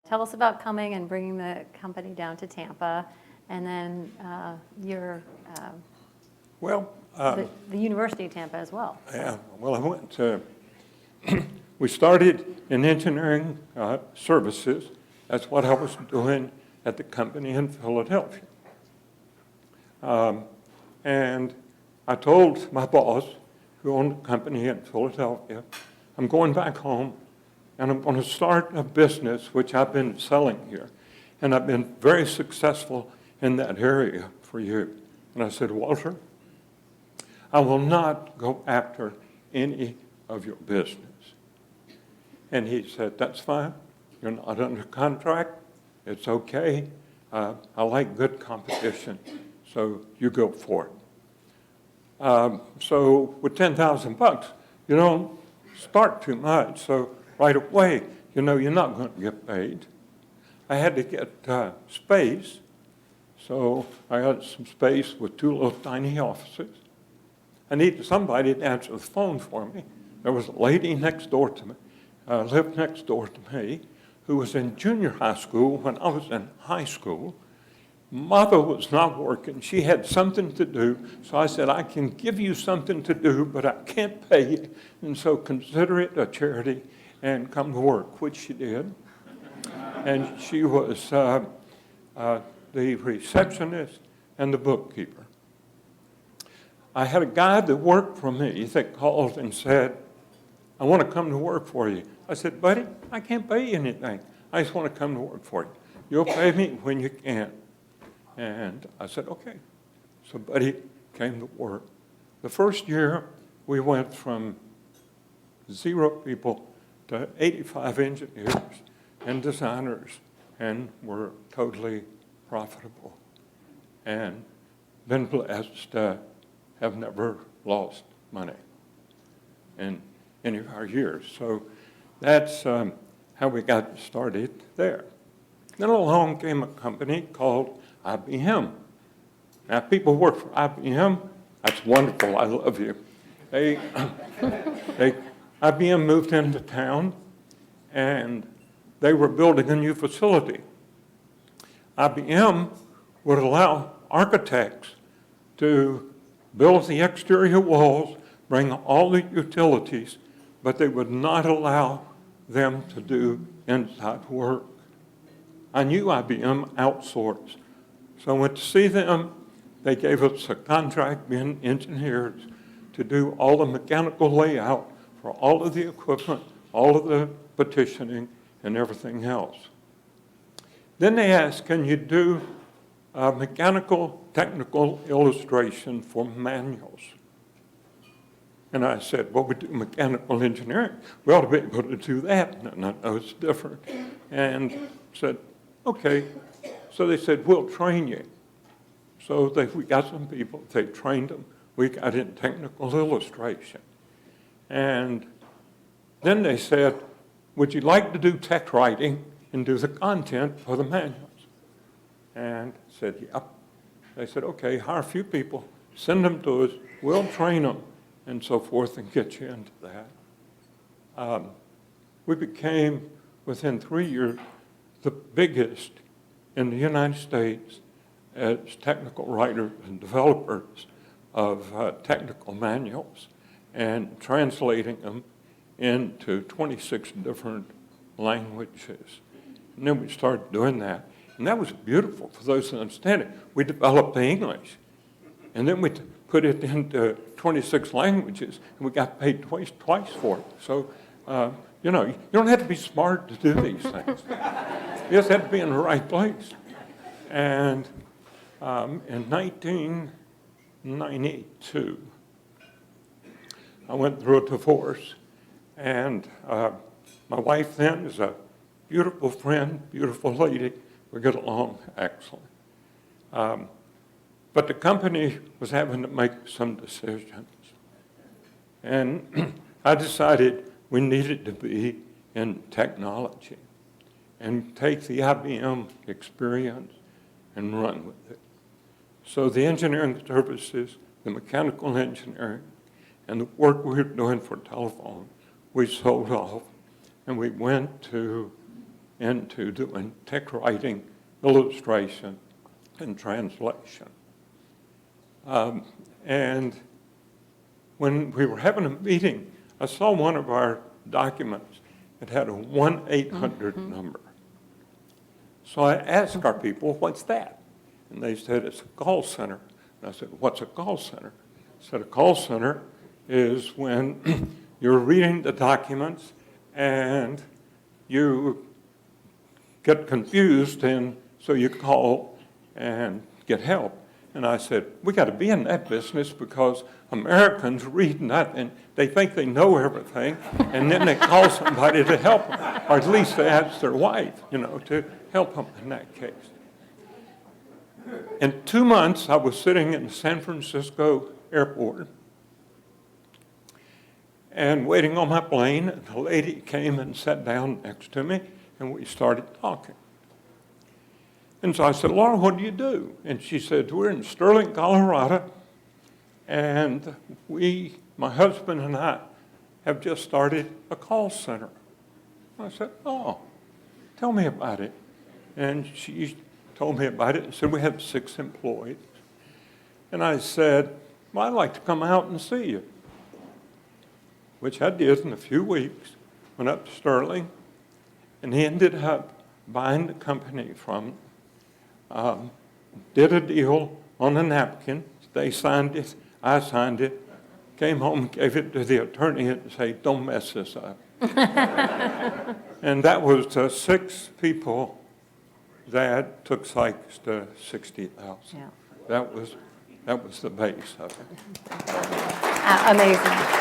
tell us about coming and bringing the company down to Tampa, and then the University of Tampa as well. Yeah, well, I went to, we started in engineering services. That's what I was doing at the company in Philadelphia. And I told my boss, who owned the company in Philadelphia, I'm going back home, and I'm going to start a business, which I've been selling here. And I've been very successful in that area for you. And I said, Walter, I will not go after any of your business. And he said, that's fine. You're not under contract. It's okay. I like good competition, so you go for it. So with $10,000, you don't start too much. So right away, you're not going to get paid. I had to get space. So I got some space with 2 little tiny offices. I needed somebody to answer the phone for me. There was a lady next door to me, lived next door to me, who was in junior high school when I was in high school. Mother was not working. She had something to do. So I said, I can give you something to do, but I can't pay you. And so consider it a charity and come to work, which she did. And she was the receptionist and the bookkeeper. I had a guy that worked for me that called and said, I want to come to work for you. I said, buddy, I can't pay you anything. I just want to come to work for you. You'll pay me when you can. And I said, okay. So buddy came to work. The first year, we went from 0 people to 85 engineers and designers, and were totally profitable. And been blessed to have never lost money in any of our years. So that's how we got started there. Then along came a company called IBM. Now, people work for IBM. That's wonderful. I love you. IBM moved into town, and they were building a new facility. IBM would allow architects to build the exterior walls, bring all the utilities, but they would not allow them to do inside work. I knew IBM outsourced, so I went to see them. They gave us a contract, being engineers, to do all the mechanical layout for all of the equipment, all of the petitioning, and everything else. Then they asked, can you do mechanical technical illustration for manuals? And I said, well, we do mechanical engineering. We ought to be able to do that. No, it's different. And said, okay. So they said, we'll train you. So we got some people, they trained them. We got in technical illustration. And then they said, would you like to do tech writing and do the content for the manuals? And I said, yep. They said, okay, hire a few people, send them to us, we'll train them, and so forth, and get you into that. We became, within 3 years, the biggest in the United States as technical writers and developers of technical manuals and translating them into 26 different languages. And then we started doing that. And that was beautiful for those that understand it. We developed the English. And then we put it into 26 languages, and we got paid twice for it. So, you don't have to be smart to do these things. You just have to be in the right place. And in 1992, I went through a divorce, and my wife then is a beautiful friend, beautiful lady. We get along excellent. But the company was having to make some decisions. And I decided we needed to be in technology and take the IBM experience and run with it. So the engineering services, the mechanical engineering, and the work we were doing for telephone, we sold off, and we went to into doing tech writing, illustration, and translation. And when we were having a meeting, I saw one of our documents. It had a 1-800 number. So I asked our people, what's that? And they said, it's a call center. And I said, what's a call center? I said, a call center is when you're reading the documents and you get confused, and so you call and get help. And I said, we got to be in that business because Americans read nothing. They think they know everything, and then they call somebody to help them, or at least they ask their wife, to help them in that case. In 2 months, I was sitting in the San Francisco airport and waiting on my plane, and a lady came and sat down next to me, and we started talking. And so I said, Laura, what do you do? And she said, we're in Sterling, Colorado, and my husband and I, have just started a call center. I said, oh, tell me about it. And she told me about it and said, we have 6 employees. And I said, well, I'd like to come out and see you, which I did in a few weeks. Went up to Sterling, and he ended up buying the company from did a deal on a napkin. They signed it. I signed it. Came home, gave it to the attorney, and said, don't mess this up. And that was 6 people that took Sykes to 60,000. Yeah. That was the base of it. Amazing.